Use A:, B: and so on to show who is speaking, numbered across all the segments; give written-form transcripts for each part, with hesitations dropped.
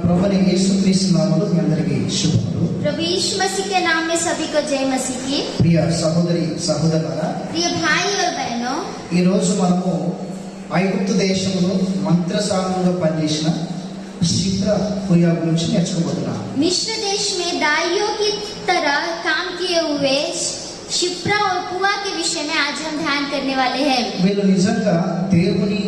A: ప్రభువైన యేసుక్రీస్తు నామములో మీ అందరికీ శుభములు.
B: प्रभु यीशु मसीह के नाम में सभी को जय मसीह की।
A: ప్రియ సహోదరి సహోదరులారా,
B: प्रिय भाई और बहनों,
A: ఈ రోజు మనము ఐగుప్తు దేశంలో మంత్రసారంగా పనిచేసిన శిప్రా పుయా గురించి నేర్చుకోబోతున్నాం.
B: मिस्र देश में दाइयों की तरह काम किए हुए शिप्रा और पुआ के विषय में आज हम ध्यान करने वाले हैं।
A: వీళ్ళు నిజంగా దేవుని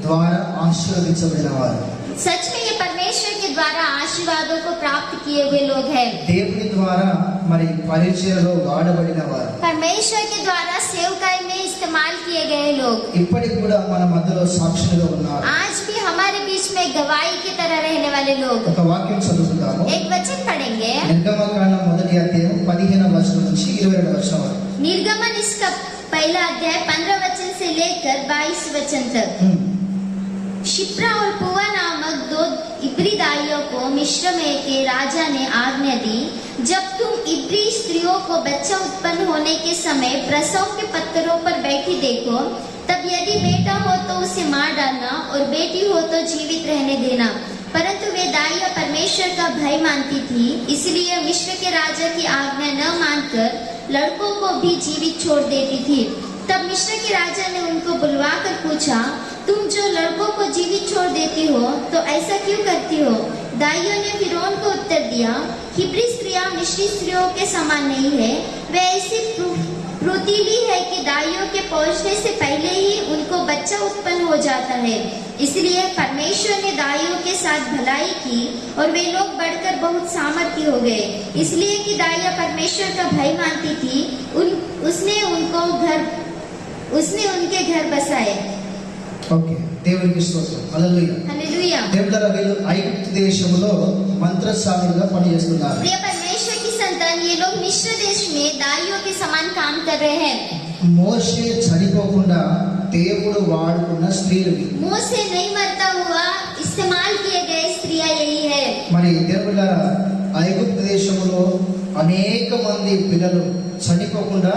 A: ద్వారా ఆశీర్వదించబడిన వారు.
B: सच में ये परमेश्वर के द्वारा आशीर्वादों को प्राप्त किए हुए लोग हैं।
A: దేవుని ద్వారా మరి పరిచర్యలో వాడబడిన వారు.
B: परमेश्वर के द्वारा सेवकाई में इस्तेमाल किए गए लोग
A: ఇప్పటికి కూడా మన మధ్యలో సాక్షులుగా ఉన్నారు.
B: आज भी हमारे बीच में गवाही की तरह रहने वाले लोग।
A: ఒక వాక్యం చదువుకుందాము.
B: एक वचन पढ़ेंगे,
A: నిర్గమకాండం 1వ అధ్యాయం 15వ వచనం నుంచి 22వ వచనం వరకు.
B: निर्गमन इसका पहला अध्याय 15 वचन से लेकर 22 वचन तक। शिप्रा और पुआ नामक दो इब्री दाइयों को मिस्र में के राजा ने आज्ञा दी, जब तुम इब्री स्त्रियों को बच्चा उत्पन्न होने के समय प्रसव के पत्थरों पर बैठी देखो, तब यदि बेटा हो तो उसे मार डालना और बेटी हो तो जीवित रहने देना। परंतु वे दाइयां परमेश्वर का भय मानती थी, इसलिए मिस्र के राजा की आज्ञा न मानकर लड़कों को भी जीवित छोड़ देती थी। तब मिस्र के राजा ने उनको बुलवाकर पूछा, तुम जो लड़कों को जीवित छोड़ देती हो तो ऐसा क्यों करती हो? दाइयों ने फिरौन को उत्तर दिया, हिब्री स्त्रियां मिस्री स्त्रियों के समान नहीं है, वे ऐसी फुर्तीली है कि दाइयों के पहुंचने से पहले ही उनको बच्चा उत्पन्न हो जाता है। इसलिए परमेश्वर ने दाइयों के साथ भलाई की और वे लोग बढ़कर बहुत सामर्थ्य हो गए, इसलिए कि दाइयां परमेश्वर का भय मानती थी। उसने उनके घर बसाए।
A: ఓకే, దేవునికి స్తోత్రం. హల్లెలూయా.
B: हालेलुया।
A: దేవులారా, వీళ్ళు ఐగుప్తు దేశంలో మంత్రసారులుగా పనిచేస్తున్నారు.
B: प्रिय परमेश्वर की संतान, ये लोग मिस्र देश में दाइयों के समान काम कर रहे हैं।
A: మోషే చనిపోకుండా దేవుడు వాడుకున్న స్త్రీలు.
B: मुंह से नहीं मरता हुआ इस्तेमाल किए गए स्त्रियां यही है।
A: మరి దేవులారా, ఐగుప్తు దేశంలో అనేక మంది పిల్లలు చనిపోకుండా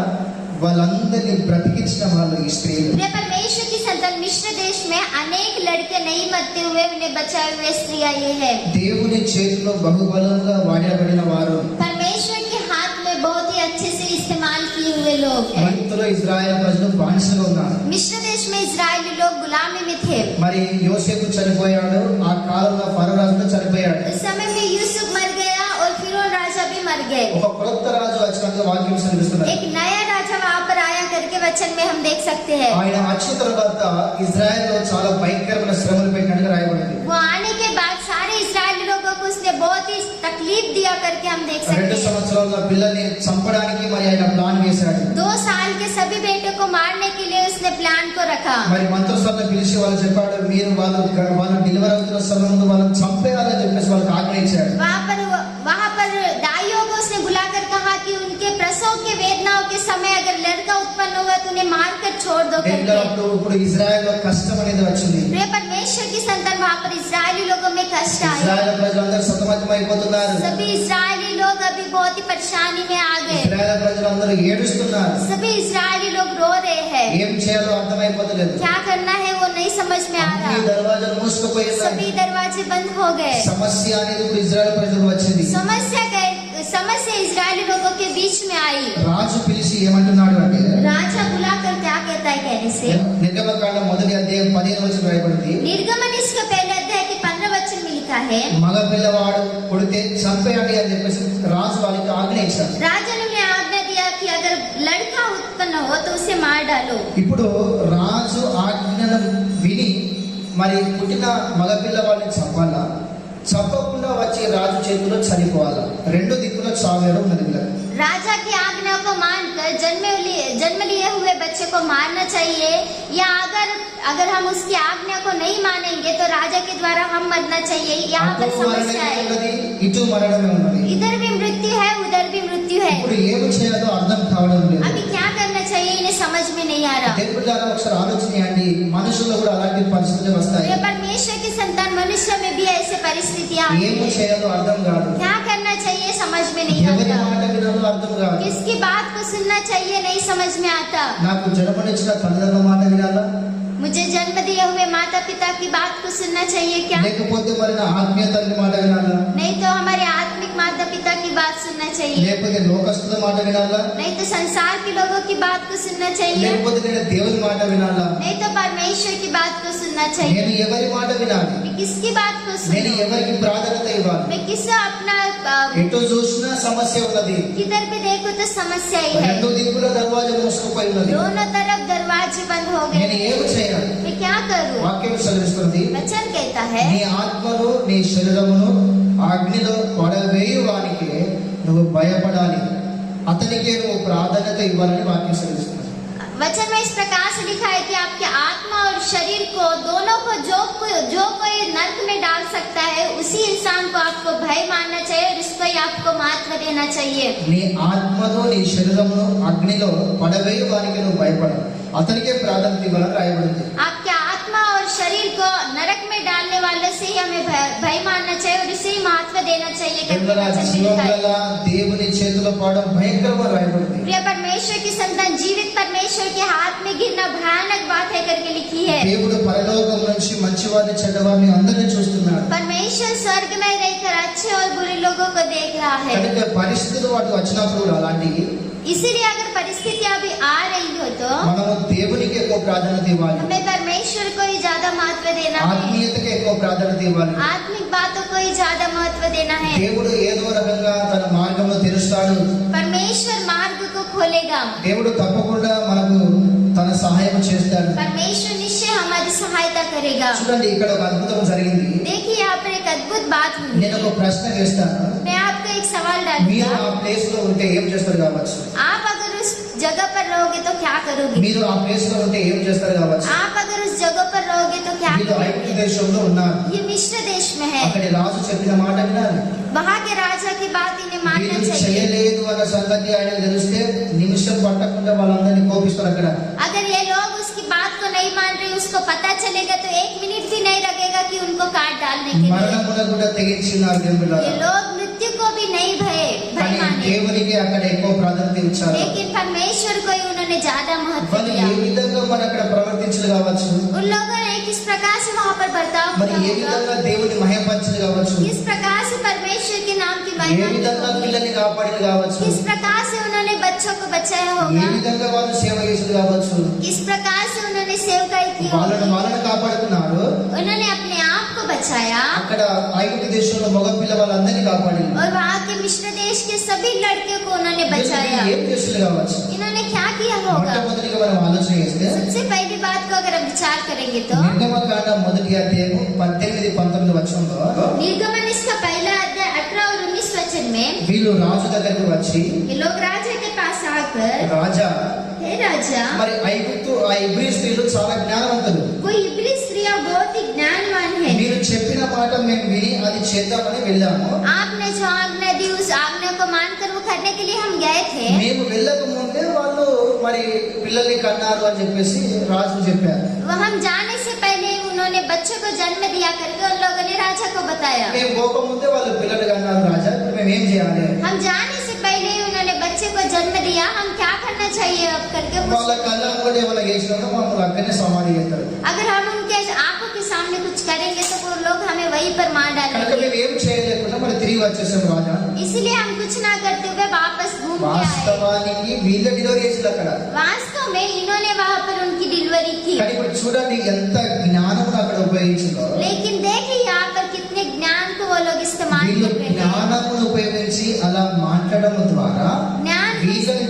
A: వాళ్ళందరినీ బ్రతికించిన వాళ్ళు ఈ స్త్రీలు.
B: प्रिय परमेश्वर की संतान, मिस्र देश में अनेक लड़के नहीं मरते हुए उन्हें बचाए हुए स्त्रियां ये है।
A: దేవుని చేతిలో బహుబలంగా వాడబడిన వారు.
B: परमेश्वर के हाथ में बहुत ही अच्छे से इस्तेमाल किए हुए लोग हैं।
A: ఐగుప్తులో ఇజ్రాయెల్ ప్రజలు బానిసలుగా ఉన్నారు.
B: मिस्र देश में इजरायली लोग गुलामी में थे।
A: మరి యోసేపు చనిపోయాడు, ఆ కాలంలో ఫరో రాజు చనిపోయాడు.
B: इस समय में यूसुफ मर गया और फिरौन राजा भी मर गए।
A: ఒక కొత్త రాజు వచ్చినాక వాక్యం చదివిస్తున్నారు.
B: एक नया राजा वहाँ पर आया करके वचन में हम देख सकते हैं।
A: ఆయన వచ్చిన తర్వాత ఇజ్రాయెల్లో చాలా భయంకరమైన శ్రమలు పెట్టినట్టుగా రాయబడింది.
B: वो आने के बाद सारे इजरायली लोगों को उसने बहुत ही तकलीफ दिया करके हम देख
A: 2
B: सकते हैं।
A: సంవత్సరాల పిల్లల్ని చంపడానికి మరి ఆయన ప్లాన్ వేశాడు.
B: 2 साल के सभी बेटों को मारने के लिए उसने प्लान को रखा।
A: మరి మంత్రసాలను పిలిచి వాళ్ళు చెప్పాడు, మీరు వాళ్ళు డెలివరీ అవుతున్న సమయంలో వాళ్ళని చంపేయాలని చెప్పేసి వాళ్ళకి ఆజ్ఞ ఇచ్చాడు.
B: वहाँ पर दाइयों को उसने बुलाकर कहा कि उनके प्रसव के वेदनाओं के समय अगर लड़का उत्पन्न होगा तो उन्हें मारकर छोड़ दो करके।
A: ఇప్పుడు ఇజ్రాయెల్లో కష్టం అనేది వచ్చింది.
B: प्रिय परमेश्वर की संतान, वहाँ पर इजरायली लोगों में कष्ट आया।
A: ఇజ్రాయెల్ ప్రజలందరూ సతమతమైపోతున్నారు.
B: सभी इजरायली लोग अभी बहुत ही परेशानी में आ गए।
A: ఇజ్రాయెల్ ప్రజలందరూ ఏడుస్తున్నారు.
B: सभी इजरायली लोग रो रहे हैं।
A: ఏం చేయాలో అర్థమైపోతలేదు.
B: क्या करना है वो नहीं समझ में आ
A: ఈ
B: रहा।
A: దర్వాజాలు మూసుకుపోయాయి.
B: सभी दरवाजे बंद हो गए।
A: సమస్య అనేది ఇప్పుడు ఇజ్రాయెల్ ప్రజలకు వచ్చింది.
B: समस्या इजरायली लोगों के बीच में आई।
A: రాజు పిలిచి ఏమంటున్నాడు అంటే,
B: राजा बुलाकर क्या कहता है कहने से,
A: నిర్గమకాండం 1వ అధ్యాయం 15వ వచనం రాయబడింది.
B: निर्गमन इसका पहले अध्याय के 15 वचन में लिखा है,
A: మగ పిల్లవాడు పుడితే చంపేయండి అని చెప్పేసి రాజు వాళ్ళకి ఆజ్ఞ ఇచ్చాడు.
B: राजा ने उन्हें आज्ञा दिया कि अगर लड़का उत्पन्न हो तो उसे मार डालो।
A: ఇప్పుడు రాజు ఆజ్ఞను విని మరి పుట్టిన మగ పిల్లవాడిని చంపాలా, చంపకుండా వచ్చి రాజు చేతిలో చనిపోవాలా? రెండు దిక్కులో చావేయడం ఉన్నది.
B: राजा की आज्ञा को मानकर जन्म लिए हुए बच्चे को मारना चाहिए, या अगर हम उसकी आज्ञा को नहीं मानेंगे तो राजा के द्वारा हम मरना चाहिए। यहाँ पर समस्या है,
A: ఇటు మరణమే ఉన్నది.
B: इधर भी मृत्यु है उधर भी मृत्यु है।
A: ఇప్పుడు ఏమి చేయాలో అర్థం కావడం లేదు.
B: अभी क्या करना चाहिए इन्हें समझ में नहीं आ रहा।
A: దేవుడారా, ఒకసారి ఆలోచన చేయండి, మనుషుల్లో కూడా అలాంటి పరిస్థితులు వస్తాయి.
B: ये परमेश्वर की संतान मनुष्य में भी ऐसे परिस्थितियां आती
A: ఏమి
B: हैं।
A: చేయాలో అర్థం కాదు.
B: क्या करना चाहिए समझ में नहीं
A: ఎవరి
B: आता।
A: మాట వినాలో అర్థం కాదు.
B: किसकी बात को सुनना चाहिए नहीं समझ में आता।
A: నాకు జన్మనిచ్చిన తల్లిదండ్రుల మాట వినాలా,
B: मुझे जन्म दिए हुए माता पिता की बात को सुनना चाहिए क्या?
A: లేకపోతే మరి నా ఆత్మీయ తండ్రి మాట వినాలా?
B: नहीं तो हमारे आत्मिक माता पिता की बात सुनना चाहिए,
A: లేకపోతే లోకస్తుల మాట వినాలా?
B: नहीं तो संसार के लोगों की बात को सुनना चाहिए,
A: లేకపోతే నేను దేవుని మాట వినాలా?
B: नहीं तो परमेश्वर की बात को सुनना चाहिए।
A: నేను ఎవరి మాట వినాలి?
B: मैं किसकी बात को
A: నేను
B: सुनूं?
A: ఎవరికి ప్రాధాన్యత ఇవ్వాలి?
B: मैं किसे अपना
A: ఎటు చూసినా సమస్య ఉన్నది.
B: किधर भी देखो तो समस्या ही है,
A: రెండు దిక్కుల దర్వాజా మూసుకుపోయి ఉన్నది.
B: दोनों तरफ दरवाजे बंद हो
A: నేను
B: गए।
A: ఏమి చేయాలి?
B: मैं क्या करूं?
A: వాక్యం సెలవిస్తుంది,
B: वचन कहता है
A: నీ ఆత్మను నీ శరీరమును అగ్నిలో పడవేయువానికి నువ్వు భయపడాలి, అతనికే నువ్వు ప్రాధాన్యత ఇవ్వాలని వాక్యం సెలవిస్తుంది.
B: वचन में इस प्रकार से लिखा है कि आपके आत्मा और शरीर को दोनों को जो कोई नर्क में डाल सकता है उसी इंसान को आपको भय मानना चाहिए और इसको ही आपको महत्व देना चाहिए।
A: నీ ఆత్మను నీ శరీరమును అగ్నిలో పడవేయువానికి నువ్వు భయపడాలి, అతనికే ప్రాధాన్యత ఇవ్వాలని రాయబడింది.
B: आपके आत्मा और शरीर को नरक में डालने वाले से ही हमें भय मानना चाहिए और इसे ही महत्व देना चाहिए करके
A: ఎవరైనా
B: वचन में
A: జీవం
B: लिखा है।
A: గల దేవుని చేతిలో పడడం భయంకరంగా రాయబడింది.
B: प्रिय परमेश्वर की संतान, जीवित परमेश्वर के हाथ में गिरना भयानक बात है करके लिखी है।
A: దేవుడు పరలోకం నుంచి మంచివారిని చెడ్డవారిని అందరినీ చూస్తున్నాడు.
B: परमेश्वर स्वर्ग में रहकर अच्छे और बुरे लोगों को देख रहा है।
A: కనుక పరిస్థితులు వాటి వచ్చినప్పుడు అలాంటివి
B: इसीलिए अगर परिस्थितियां भी आ रही हो तो
A: మనము దేవునికి ఎక్కువ ప్రాధాన్యత ఇవ్వాలి,
B: हमें परमेश्वर को ही ज्यादा महत्व देना है,
A: ఆత్మీయతకి ఎక్కువ ప్రాధాన్యత ఇవ్వాలి.
B: आत्मिक बातों को ही ज्यादा महत्व देना है।
A: దేవుడు ఏదో రకంగా తన మార్గంలో తెరుస్తాడు.
B: परमेश्वर मार्ग को खोलेगा,
A: దేవుడు తప్పకుండా మనకు తన సహాయం చేస్తాడు.
B: परमेश्वर निश्चय हमारी सहायता करेगा।
A: చూడండి, ఇక్కడ ఒక అద్భుతం జరిగింది.
B: देखिए यहाँ पर एक अद्भुत बात हुई।
A: నేను ఒక ప్రశ్న వేస్తాను,
B: मैं आपको एक सवाल
A: మీరు
B: डालूंगा,
A: ఆ ప్లేస్ లో ఉంటే ఏం చేస్తారు కావచ్చు?
B: आप अगर उस जगह पर रहोगे तो क्या करोगे?
A: మీరు ఆ ప్లేస్ లో ఉంటే ఏం చేస్తారు కావచ్చు?
B: आप अगर उस जगह पर रहोगे तो क्या
A: మీరు ఐగుప్తు
B: करोगे?
A: దేశంలో ఉన్నారు,
B: ये मिस्र देश में है,
A: అక్కడి రాజు చెప్పిన మాట వినాలి.
B: वहाँ के राजा की बात इन्हें मानना
A: వీళ్ళు
B: चाहिए।
A: చేయలేదు అన్న సంగతి ఆయన తెలిస్తే నిమిషం పట్టకుండా వాళ్ళందరినీ కోపిస్తారు. అక్కడ
B: अगर ये लोग उसकी बात को नहीं मान रहे, उसको पता चलेगा तो एक मिनट भी नहीं लगेगा कि उनको काट डालने के लिए।
A: మరణమున కూడా తెగించినారు దేవులారా.
B: ये लोग मृत्यु को भी नहीं भय
A: కానీ
B: माने,
A: దేవునికి అక్కడ ఎక్కువ ప్రాధాన్యత ఇచ్చారు.
B: लेकिन परमेश्वर को ही उन्होंने ज्यादा महत्व
A: వాళ్ళు
B: दिया।
A: ఏ విధంగా మన అక్కడ ప్రవర్తించలు కావచ్చు,
B: उन लोगों ने किस प्रकार से वहाँ पर बर्ताव
A: మరి ఏ
B: किया होगा,
A: విధంగా దేవుని మహిమపరచలు కావచ్చు,
B: किस प्रकार से परमेश्वर के नाम की
A: ఏ
B: महिमा की
A: విధంగా
B: होगी,
A: పిల్లల్ని కాపాడలు కావచ్చు,
B: किस प्रकार से उन्होंने बच्चों को बचाया
A: ఏ
B: होगा,
A: విధంగా వాళ్ళు సేవ చేసలు కావచ్చు.
B: किस प्रकार से उन्होंने सेवकाई की
A: వాళ్ళని
B: होगी,
A: వాళ్ళని కాపాడుకున్నారు.
B: उन्होंने अपने आप को बचाया
A: అక్కడ ఐగుప్తు దేశంలో మగ పిల్ల వాళ్ళందరినీ కాపాడి
B: और वहाँ के मिस्र देश के सभी लड़कियों को उन्होंने बचाया।
A: ఏం చేసలు కావచ్చు?
B: इन्होंने क्या किया होगा?
A: మొట్టమొదటిగా మనం ఆలోచన చేస్తే
B: सबसे पहली बात को अगर हम विचार करेंगे तो
A: నిర్గమకాండ మొదటి అధ్యాయము 18-19 వచనంలో
B: निर्गमन इसका पहला अध्याय 18 और 19 वचन में
A: వీళ్ళు రాజు దగ్గరకు వచ్చి,
B: ये लोग राजा के पास आकर,
A: రాజా
B: हे राजा,
A: మరి ఐగుప్తు ఆ ఇబ్రీ స్త్రీలు చాలా జ్ఞానవంతులు,
B: कोई इब्री स्त्रियां बहुत ही ज्ञानवान है,
A: మీరు చెప్పిన మాట మేము విని అది చేద్దామని వెళ్ళాము.
B: आपने जो आज्ञा दी उस आज्ञा को मानकर वो करने के लिए हम गए थे।
A: మేము వెళ్ళక ముందే వాళ్ళు మరి పిల్లల్ని కన్నారు అని చెప్పేసి రాజు చెప్పారు.
B: वो हम जाने से पहले उन्होंने बच्चों को जन्म दिया करके उन लोगों ने राजा को बताया।
A: మేము పోక ముందే వాళ్ళు పిల్లలు కన్నారు రాజా, ఇప్పుడు మేము ఏం చేయాలి?
B: हम जाने से पहले ही उन्होंने बच्चे को जन्म दिया, हम क्या करना चाहिए अब करके
A: వాళ్ళ కళ్ళ కూడా ఏమైనా చేసినప్పుడు మమ్మల్ని అక్కడనే సమాధి చేస్తారు.
B: अगर हम उनके आंखों के सामने कुछ करेंगे तो वो लोग हमें वहीं पर मार
A: కనుక
B: डालेंगे।
A: మేము ఏం చేయలేకుండా మరి తిరిగి వచ్చేసాం రాజా.
B: इसलिए हम कुछ ना करते हुए वापस घूम के आए।
A: వాస్తవానికి వీళ్ళ డెలివరీ చేసి అక్కడ.
B: वास्तव में इन्होंने वहाँ पर उनकी डिलीवरी की,
A: కానీ ఇప్పుడు చూడండి ఎంత జ్ఞానం అక్కడ ఉపయోగించిందో.
B: लेकिन देखिए यहाँ पर कितने ज्ञान को वो लोग इस्तेमाल
A: వీళ్ళు
B: कर रहे हैं।
A: జ్ఞానమును ఉపయోగించి అలా మాట్లాడడం ద్వారా
B: ज्ञान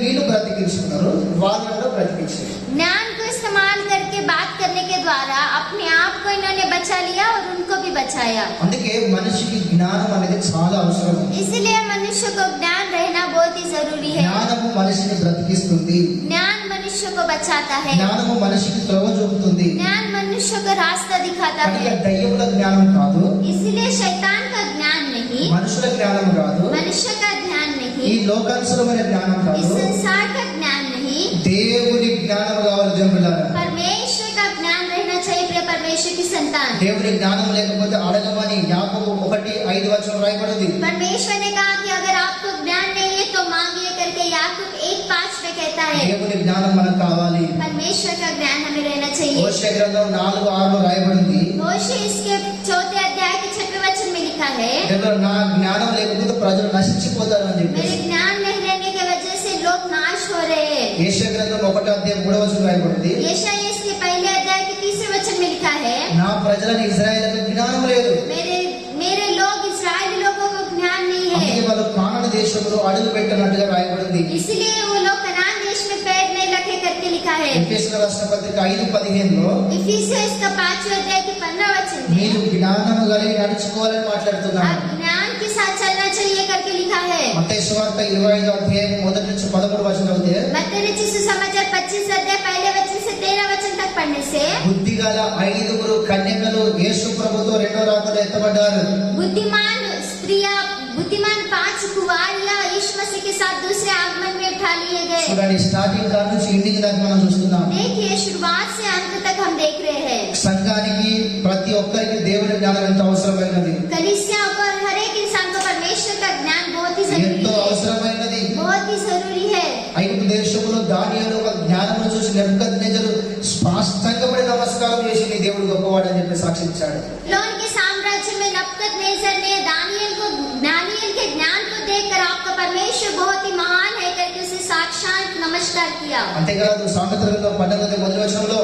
A: వీళ్ళు బ్రతికించుకున్నారు, వాళ్ళు కూడా బ్రతికించారు.
B: ज्ञान को इस्तेमाल करके बात करने के द्वारा अपने आप को इन्होंने बचा लिया और उनको भी बचाया।
A: అందుకే మనిషికి జ్ఞానం అనేది చాలా అవసరం.
B: इसलिए मनुष्य को ज्ञान रहना बहुत ही जरूरी है।
A: జ్ఞానము మనిషిని బ్రతికిస్తుంది,
B: ज्ञान मनुष्य को बचाता है,
A: జ్ఞానము మనిషికి త్రోవ చూపుతుంది.
B: ज्ञान मनुष्य को रास्ता दिखाता
A: కనుక
B: है।
A: దయ్యముల జ్ఞానం కాదు,
B: इसलिए शैतान का ज्ञान नहीं,
A: మనుషుల జ్ఞానం కాదు,
B: मनुष्य का ध्यान
A: ఈ
B: नहीं,
A: లోకానుసరమైన జ్ఞానం
B: इस
A: కాదు,
B: संसार का ज्ञान नहीं,
A: దేవుని జ్ఞానం కావాలి. దేవులారా,
B: परमेश्वर का ज्ञान रहना चाहिए। प्रिय परमेश्वर की संतान,
A: దేవుని జ్ఞానం లేకపోతే అడగమని యాకోబు 1:5 రాయబడింది.
B: परमेश्वर ने कहा कि अगर आपको ज्ञान नहीं है तो मांगिए करके याकूब 1:5 में कहता है
A: దేవుని జ్ఞానం మనకు కావాలి.
B: परमेश्वर का ज्ञान हमें रहना चाहिए।
A: హోషేయ గ్రంథం 4:6 రాయబడింది,
B: होशे इसके 4th अध्याय के 6वें वचन में लिखा है,
A: దేవుడు నా జ్ఞానం లేకపోతే ప్రజలు నశించిపోతారు అని
B: मेरे
A: చెప్పేసి.
B: ज्ञान नहीं रहने की वजह से लोग नाश हो रहे हैं।
A: యెషయా గ్రంథం 1:3 రాయబడింది,
B: यशायाह इसके पहले अध्याय के 3वें वचन में लिखा है,
A: నా ప్రజలని ఇశ్రాయేలుకు జ్ఞానం లేదు,
B: मेरे मेरे लोग इस्राएली लोगों को ज्ञान नहीं
A: అందుకే
B: है,
A: వాళ్ళు కానాను దేశంలో అడుగు పెట్టినట్టుగా రాయబడింది.
B: इसलिए वो लोग कनान देश में पैर नहीं रखे करके लिखा है।
A: ఎఫెసీయుల రాసిన పత్రిక 5:15
B: इफिसियों इसका 5वें अध्याय के 15 वचन
A: మీరు
B: में
A: జ్ఞానము కలిగి నడుచుకోవాలని మాట్లాడుతున్నాడు.
B: आप ज्ञान के साथ चलना चाहिए करके लिखा है।
A: మత్తయి సువార్త 25 అధ్యాయం 1 నుంచి 13 వచనం చదివితే,
B: मत्ती रचित सुसमाचार 25 अध्याय पहले वचन से 13 वचन तक पढ़ने से
A: బుద్ధిగల 5 కన్యకలు యేసు ప్రభుతో రెండో రాకడలో ఎత్తబడ్డారు.
B: बुद्धिमान स्त्रियां, बुद्धिमान 5 कुंवारियां यीशु मसीह के साथ दूसरे आगमन में उठा लिए गए।
A: చూడండి, స్టార్టింగ్ కాడ నుంచి ఎండింగ్ దాకా మనం చూస్తున్నాం.
B: देखिए शुरुआत से अंत तक हम देख रहे हैं
A: సంఘానికి ప్రతి ఒక్కరికి దేవుని జ్ఞానం ఎంత అవసరమైనది,
B: कलीसिया को और हर एक इंसान को परमेश्वर का ज्ञान बहुत ही जरूरी
A: ఎంతో
B: है,
A: అవసరమైనది.
B: बहुत ही जरूरी है।
A: ఐగుప్తు దేశంలో దానియేలు ఒక జ్ఞానమును చూసి నెబుకద్నెజరు స్పష్టంగా పడి నమస్కారం చేసి నీ దేవుడు గొప్పవాడు అని చెప్పి సాక్షించాడు.
B: लोन के साम्राज्य में नबूकदनेस्सर ने दानियेल के ज्ञान को देखकर आपका परमेश्वर बहुत ही महान है करके उसे साक्षात नमस्कार किया।
A: అంతేకాదు సామెతల గ్రంథం 18:1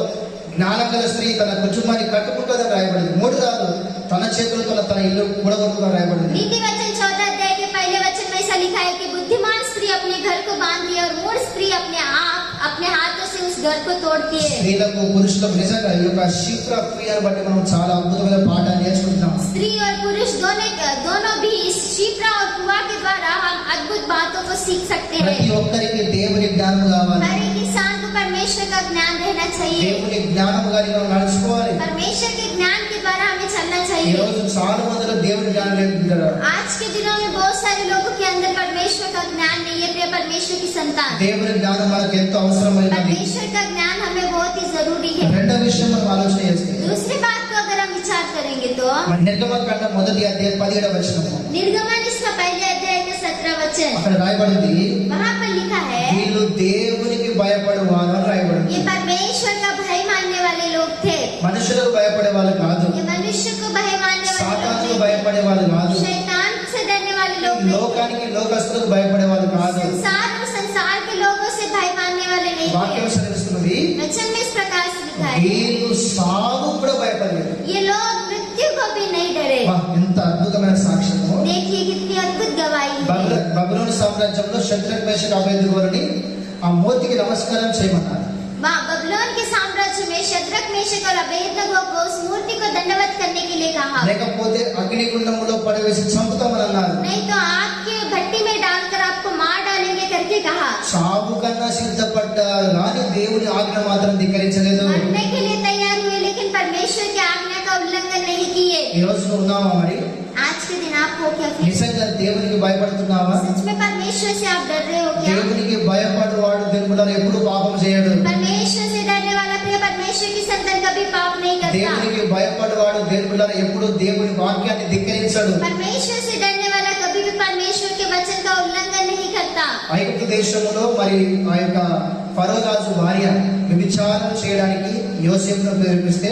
A: జ్ఞానం గల స్త్రీ తన కుటుంబాన్ని కట్టుకుంటుందని రాయబడింది. 3 కాదు, తన చేతులతో తన ఇల్లు కూడగొట్టుకుని రాయబడింది.
B: नीति वचन 14 अध्याय के पहले वचन में ऐसा लिखा है कि बुद्धिमान स्त्री अपने घर को बांधती है और मूढ़ स्त्री अपने हाथों से उस घर को तोड़ती है।
A: స్త్రీలకు పురుషులకు నిజంగా ఈ యొక్క క్షిప్ర క్రియను బట్టి మనం చాలా అద్భుతమైన పాఠాలు నేర్చుకుంటున్నాం.
B: स्त्री और पुरुष दोनों भी इस शिप्रा और कुआ के द्वारा हम अद्भुत बातों को सीख सकते हैं।
A: ప్రతి ఒక్కరికి దేవుని జ్ఞానం కావాలి.
B: हर एक इंसान को परमेश्वर का ज्ञान रहना चाहिए,
A: దేవుని జ్ఞానం కలిగి మనం నడుచుకోవాలి.
B: परमेश्वर के ज्ञान के द्वारा हमें चलना
A: ఈ
B: चाहिए।
A: రోజు చాలా మందిలో దేవుని జ్ఞానం లేకుంటారు.
B: आज के दिनों में बहुत सारे लोगों के अंदर परमेश्वर का ज्ञान नहीं है। प्रिय परमेश्वर की संतान,
A: దేవుని జ్ఞానం మనకు ఎంతో అవసరమైనది.
B: परमेश्वर का ज्ञान हमें बहुत ही जरूरी है।
A: రెండో విషయం మనం ఆలోచన చేస్తే,
B: दूसरी बात को अगर हम विचार करेंगे तो
A: నిర్గమకాండం 1వ అధ్యాయం 17వ వచనం,
B: निर्गमन इसका पहले अध्याय का 17 वचन,
A: అక్కడ రాయబడింది,
B: वहाँ पर लिखा है
A: వీళ్ళు దేవునికి భయపడేవారు అని రాయబడింది.
B: ये परमेश्वर का भय मानने वाले लोग थे।
A: మనుషులకు భయపడే వాళ్ళు కాదు,
B: ये मनुष्य को भय मानने वाले
A: సాతానుకు
B: लोग
A: భయపడే వాళ్ళు కాదు,
B: थे, शैतान से डरने वाले लोग नहीं थे,
A: లోకానికి లోకస్తులకు భయపడే వాళ్ళు కాదు.
B: संसार और संसार के लोगों से भय मानने वाले नहीं
A: వాక్యం
B: थे।
A: సెలవిస్తున్నది,
B: वचन में इस प्रकार से लिखा है,
A: వీళ్ళు సాగు కూడా భయపడలేదు.
B: ये लोग मृत्यु को भी नहीं डरे।
A: వా, ఎంత అద్భుతమైన సాక్ష్యము.
B: देखिए कितनी अद्भुत गवाही है।
A: బబులోను సామ్రాజ్యంలో శద్రక్ మేషక్ అబేద్నెగోని ఆ మూర్తికి నమస్కారం చేయమన్నారు.
B: वहाँ बबुलोन के साम्राज्य में शद्रक मेशक और अबेदनगो को उस मूर्ति को दंडवत करने के लिए कहा,
A: లేకపోతే అగ్నిగుండంలో పడవేసి చంపుతామని అన్నారు.
B: नहीं तो आग के भट्टी में डालकर आपको मार डालेंगे करके कहा।
A: చావు కన్నా సిద్ధపడ్డారు కానీ దేవుని ఆజ్ఞ మాత్రం ధిక్కరించలేదు.
B: मरने के लिए तैयार हुए लेकिन परमेश्वर की आज्ञा का उल्लंघन नहीं किए।
A: ఈ రోజు నువ్వు ఉన్నావా మరి?
B: आज के दिन आप हो क्या? फिर
A: నిజంగా దేవునికి భయపడుతున్నావా?
B: सच में परमेश्वर से आप डर रहे हो क्या?
A: దేవునికి భయపడేవాడు దేవుడు ఎప్పుడు పాపం చేయడు.
B: परमेश्वर से डरने वाला प्रिय परमेश्वर की संतान कभी पाप नहीं करता।
A: దేవునికి భయపడేవాడు దేవుడు ఎప్పుడు దేవుని వాక్యాన్ని ధిక్కరించడు.
B: परमेश्वर से डरने वाला कभी भी परमेश्वर के वचन का उल्लंघन नहीं करता।
A: ఐగుప్తు దేశంలో మరి ఆ యొక్క ఫరో రాజు భార్య వ్యభిచారం చేయడానికి యోసేపును ప్రేరేపిస్తే,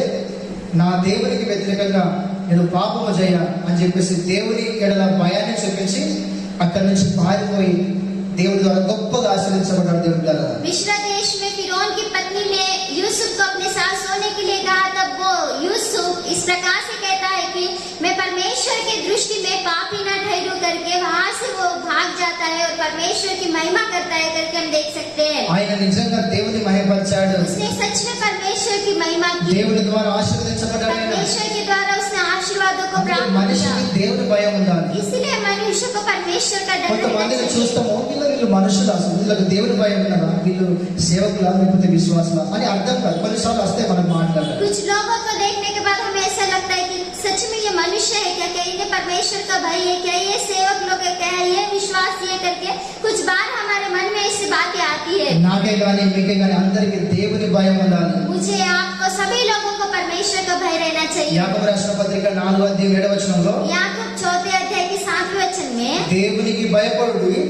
A: నా దేవునికి వ్యతిరేకంగా నేను పాపము చేయ అని చెప్పేసి దేవుని ఎడల భయాన్ని చూపించి అక్కడి నుంచి పారిపోయి దేవుడి ద్వారా గొప్పగా ఆశీర్వదించబడ్డాడు. దేవుడి ద్వారా
B: मिस्र देश में फिरौन की पत्नी ने यूसुफ को अपने साथ सोने के लिए कहा, तब वो यूसुफ इस प्रकार से कहता है कि मैं परमेश्वर की दृष्टि में पापी न ठहरूं करके वहां से वो भाग जाता है और परमेश्वर की महिमा करता है करके हम देख सकते हैं।
A: ఆయన నిజంగా దేవుని మహిమపరిచాడు.
B: उसने सच में परमेश्वर की महिमा की,
A: దేవుడి ద్వారా ఆశీర్వదించబడ్డాడు. ఆయన
B: परमेश्वर के द्वारा उसने आशीर्वादों को
A: అంటే
B: प्राप्त किया।
A: మనిషికి దేవుని భయం ఉండాలి.
B: इसलिए मनुष्य को परमेश्वर का डर रहना
A: కొంతమందిని
B: चाहिए।
A: చూస్తాము, వీళ్ళు మనుషులు, అసలు వీళ్ళకి దేవుని భయం ఉన్నదా, వీళ్ళు సేవకులా లేకపోతే విశ్వాసులా అని అర్థం కాదు. కొన్నిసార్లు వస్తే మనం మాట్లాడాలి.
B: कुछ लोगों को देखने के बाद हमें ऐसा लगता है कि सच में ये मनुष्य है क्या इन्हें परमेश्वर का भय है क्या, ये सेवक लोग है क्या, ये विश्वासी है करके कुछ बार हमारे मन में ऐसी बातें आती है।
A: నాకే గానీ మీకే గానీ అందరికీ దేవుని భయం ఉండాలి.
B: मुझे आपको सभी लोगों को परमेश्वर का भय रहना चाहिए।
A: యాకోబు రాసిన పత్రిక 4వ అధ్యాయం 7వ వచనంలో,
B: याकूब 4th अध्याय के 7वें वचन में
A: దేవునికి భయపడుడి,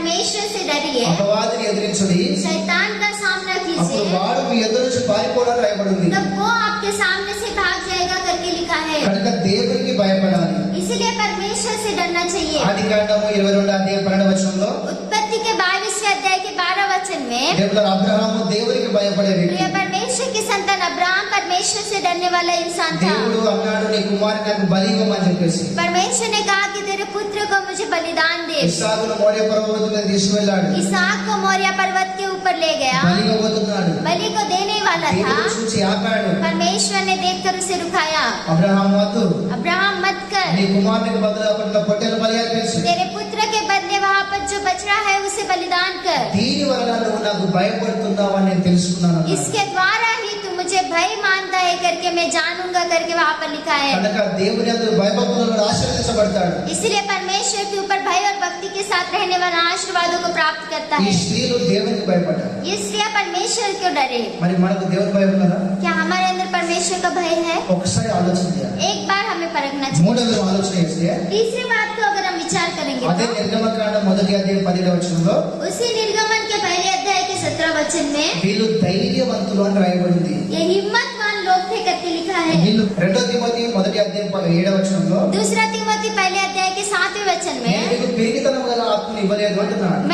B: परमेश्वर से डरिए,
A: అపవాదిని ఎదిరించుడి,
B: शैतान का सामना
A: అప్పుడు
B: कीजिए,
A: వాడు మీ ఎదురు నుంచి పారిపోవడానికి రాయబడింది.
B: तब वो आपके सामने से भाग जाएगा करके लिखा है।
A: కనుక దేవునికి భయపడాలి.
B: इसलिए परमेश्वर से डरना चाहिए।
A: ఆది కాండము 22 అధ్యాయం 12 వచనంలో
B: उत्पत्ति के 22वें अध्याय के 12 वचन में
A: దేవుడు అబ్రహాము దేవునికి భయపడే వ్యక్తి.
B: प्रिय परमेश्वर की संतान अब्राहम परमेश्वर से डरने वाला इंसान था।
A: దేవుడు అన్నాడు నీ కుమారుని నాకు బలి ఇవ్వమని చెప్పేసి.
B: परमेश्वर ने कहा कि तेरे पुत्र को मुझे बलिदान दे।
A: ఇస్సాకును మోరియా పర్వతం మీద తీసుకువెళ్ళాడు.
B: इसहाक को मोरिया पर्वत के ऊपर ले गया,
A: బలి ఇవ్వబోతున్నాడు.
B: बलि को देने वाला था।
A: దేవుడు చూసి ఆపాడు.
B: परमेश्वर ने देखकर उसे रुकाया।
A: అబ్రహాము వద్దు,
B: अब्राहम मत
A: నీ
B: कर,
A: కుమారునికి బదులు అక్కడ పొట్టేలు బలి అర్పించు.
B: तेरे पुत्र के बदले वहाँ पर जो बछड़ा है उसे बलिदान कर।
A: దీని వలన నువ్వు నాకు భయపడుతున్నావని నేను తెలుసుకున్నాను అన్నాడు.
B: इसके द्वारा ही तू मुझे भय मानता है करके मैं जानूंगा करके वहाँ पर लिखा है।
A: కనుక దేవుని యందు భయభక్తులను ఆశీర్వదించబడతాడు.
B: इसलिए परमेश्वर के ऊपर भय और भक्ति के साथ रहने वाला आशीर्वादों को प्राप्त करता
A: ఈ
B: है।
A: స్త్రీలు దేవునికి భయపడ్డారు.
B: इसलिए परमेश्वर क्यों डरे?
A: మరి మనకు దేవుని భయం ఉన్నదా?
B: क्या हमारे अंदर परमेश्वर का भय है?
A: ఒకసారి ఆలోచన చేయాలి.
B: एक बार हमें परखना चाहिए।
A: మూడవది ఆలోచన చేస్తే
B: तीसरी बात को अगर हम विचार करेंगे
A: అదే
B: तो
A: నిర్గమకాండం 1వ అధ్యాయం 10వ వచనంలో
B: उसी निर्गमन के पहले अध्याय के 17 वचन में
A: వీళ్ళు ధైర్యవంతులు అని రాయబడింది.
B: ये हिम्मतवान लोग थे करके लिखा है।
A: వీళ్ళు 2 తిమోతి 1వ అధ్యాయం 7వ వచనంలో
B: दूसरा तिमोथी पहले अध्याय के 7वें वचन
A: నేను
B: में
A: మీకు పెరిగితనం గల ఆత్మను ఇవ్వలేదు అంటున్నాడు.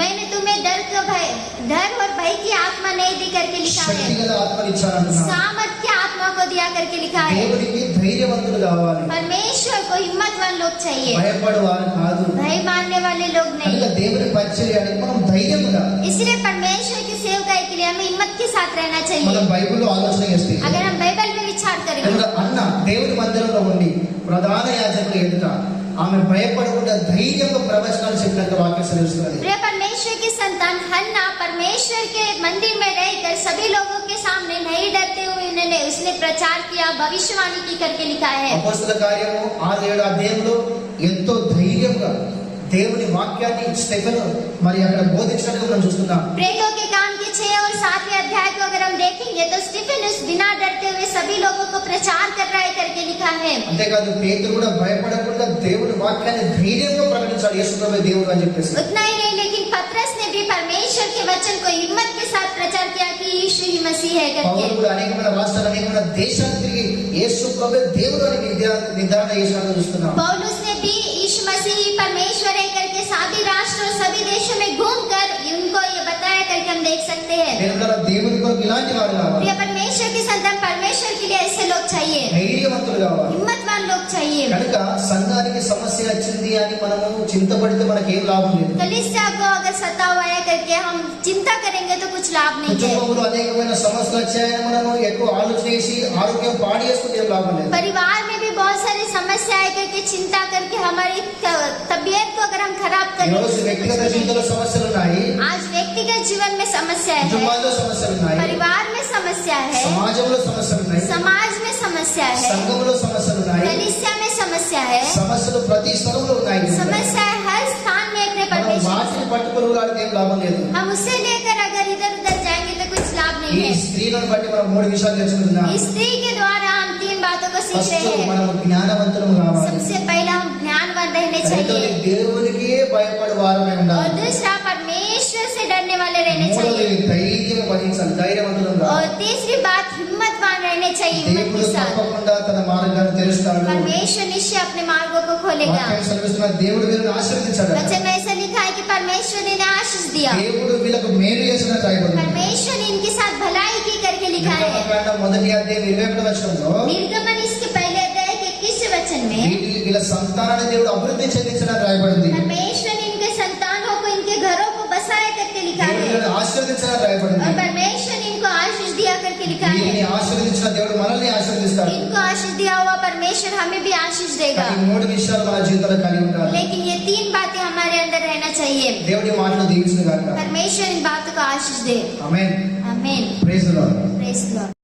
B: मैंने तुम्हें डर और भय की आत्मा नहीं दी करके लिखा
A: శక్తి
B: है,
A: గల ఆత్మను ఇచ్చానంటున్నాడు.
B: सामर्थ्य आत्मा को दिया करके लिखा है।
A: దేవుడికి ధైర్యవంతులు కావాలి,
B: परमेश्वर को हिम्मतवान लोग चाहिए,
A: భయపడు వారు కాదు.
B: भय मानने वाले लोग
A: కనుక
B: नहीं।
A: దేవుని పరిచర్యకి మనం ధైర్యముగా
B: इसलिए परमेश्वर की सेवकाई के लिए हमें हिम्मत के साथ रहना
A: మనం
B: चाहिए।
A: బైబిల్లో ఆలోచన చేస్తే
B: अगर हम बाइबल में विचार करेंगे
A: కనుక అన్న దేవుని మందిరంలో ఉండి ప్రధాన యాజకుడు ఎదుట ఆమె భయపడకుండా ధైర్యంగా ప్రవచనాలు చెప్పినట్టు వాక్యం సెలవిస్తున్నది.
B: प्रिय परमेश्वर की संतान हन्ना परमेश्वर के मंदिर में रहकर सभी लोगों के सामने नहीं डरते हुए उसने प्रचार किया, भविष्यवाणी की करके लिखा है।
A: అపోస్తల కార్యము 6-7 అధ్యాయంలో ఎంతో ధైర్యంగా దేవుని వాక్యాన్ని స్టెఫెను మరి అక్కడ బోధించినట్టుగా మనం చూస్తున్నాం.
B: प्रेरितों के काम के 6 और 7वें अध्याय को अगर हम देखेंगे तो स्टीफेनुस बिना डरते हुए सभी लोगों को प्रचार कर रहा है करके लिखा है।
A: అంతేకాదు పేతురు కూడా భయపడకుండా దేవుని వాక్యాన్ని ధైర్యంగా ప్రకటించాడు, యేసు ప్రభువే దేవుడు అని చెప్పేసి.
B: उतना ही नहीं लेकिन पतरस ने भी परमेश्वर के वचन को हिम्मत के साथ प्रचार किया कि यीशु ही मसीह है करके।
A: పౌలు కూడా అనేకమైన రాష్ట్రాలు అనేకమైన దేశాలు తిరిగి యేసు ప్రభువే దేవుడు అని నిర్ధారణ చేసినట్టు చూస్తున్నాం.
B: पौलुस ने भी यीशु मसीह ही परमेश्वर है करके सभी राष्ट्र और सभी देशों में घूमकर उनको ये बताया करके हम देख सकते हैं।
A: దేవుని కొరకు ఇలాంటి వారు కావాలి,
B: प्रिय परमेश्वर की संतान परमेश्वर के लिए ऐसे लोग चाहिए,
A: ధైర్యవంతులు కావాలి.
B: हिम्मतवान लोग चाहिए।
A: కనుక సంఘానికి సమస్య వచ్చింది అని మనము చింతపడితే మనకేం లాభం లేదు.
B: कलीसिया को अगर सता हुआ है करके हम चिंता करेंगे तो कुछ लाभ नहीं है।
A: కుటుంబంలో అనేకమైన సమస్యలు వచ్చాయని మనము ఎక్కువ ఆలోచన చేసి ఆరోగ్యం పాడు చేసుకుంటే ఏం లాభం లేదు.
B: परिवार में भी बहुत सारी समस्याएं करके चिंता करके हमारी तबीयत को अगर हम खराब
A: ఈరోజు వ్యక్తిగత
B: करें,
A: జీవితంలో సమస్యలు ఉన్నాయి,
B: आज व्यक्तिगत जीवन में समस्या है,
A: కుటుంబాల్లో సమస్యలు ఉన్నాయి,
B: परिवार में समस्या है,
A: సమాజంలో సమస్యలు ఉన్నాయి,
B: समाज में समस्या है,
A: సంఘంలో సమస్యలు ఉన్నాయి.
B: कलीसिया में समस्या है,
A: సమస్యలు ప్రతి స్థలంలో ఉన్నాయి.
B: समस्या है हर स्थान में अपने
A: మనం
B: परमेश्वर।
A: వాటిని పట్టుకుని ఊరాడితే ఏం లాభం లేదు.
B: हम उसे लेकर अगर इधर उधर जाएंगे तो कुछ लाभ
A: ఈ
B: नहीं है।
A: స్త్రీలను బట్టి మనం 3 విషయాలు తెలుసుకుంటున్నాం.
B: स्त्री के द्वारा हम 3 बातों को सीख
A: ఫస్ట్
B: रहे हैं।
A: మనం జ్ఞానవంతులం కావాలి,
B: सबसे पहला हम ज्ञानवान रहने
A: రెండోది
B: चाहिए
A: దేవునికి భయపడే వారమై
B: और
A: ఉండాలి,
B: दूसरा परमेश्वर से डरने वाले रहने
A: మూడోది
B: चाहिए
A: ధైర్యం వహించాలి, ధైర్యవంతులం
B: और
A: కావాలి.
B: तीसरी बात हिम्मतवान रहने चाहिए, हिम्मत
A: దేవుడు
B: के साथ।
A: తప్పకుండా తన మార్గాన్ని తెరుస్తాడు.
B: परमेश्वर निश्चय अपने मार्गों को खोलेगा।
A: వాక్యం సెలవిస్తున్న దేవుడు వీళ్ళని ఆశీర్వదించాడు.
B: वचन में ऐसा लिखा है कि परमेश्वर ने इन्हें आशीष दिया,
A: దేవుడు వీళ్ళకు మేలు చేసినట్టు రాయబడింది.
B: परमेश्वर ने इनके साथ भलाई की करके लिखा है।
A: నిర్గమకాండం 1వ అధ్యాయం 21వ వచనంలో
B: निर्गमन इसके पहले अध्याय के 21वें वचन में
A: వీళ్ళ సంతానాన్ని దేవుడు అభివృద్ధి చెందించినట్టు రాయబడింది.
B: परमेश्वर ने इनके संतानों को इनके घरों को बसाया करके लिखा
A: దేవుడు
B: है
A: వీళ్ళని ఆశీర్వదించినట్టు రాయబడింది.
B: और परमेश्वर ने इनको आशीष दिया करके लिखा
A: వీరిని
B: है।
A: ఆశీర్వదించిన దేవుడు మనల్ని ఆశీర్వదిస్తాడు.
B: इनको आशीष दिया हुआ परमेश्वर हमें भी आशीष देगा।
A: ఈ 3 విషయాలు మన జీవితంలో కలిగి ఉండాలి.
B: लेकिन ये 3 बातें हमारे अंदर रहना चाहिए।
A: దేవుడి మాటలు దీవించును గాక.
B: परमेश्वर इन बातों को आशीष दे।
A: ఆమేన్.
B: आमीन।
A: Praise the Lord.
B: Praise the Lord.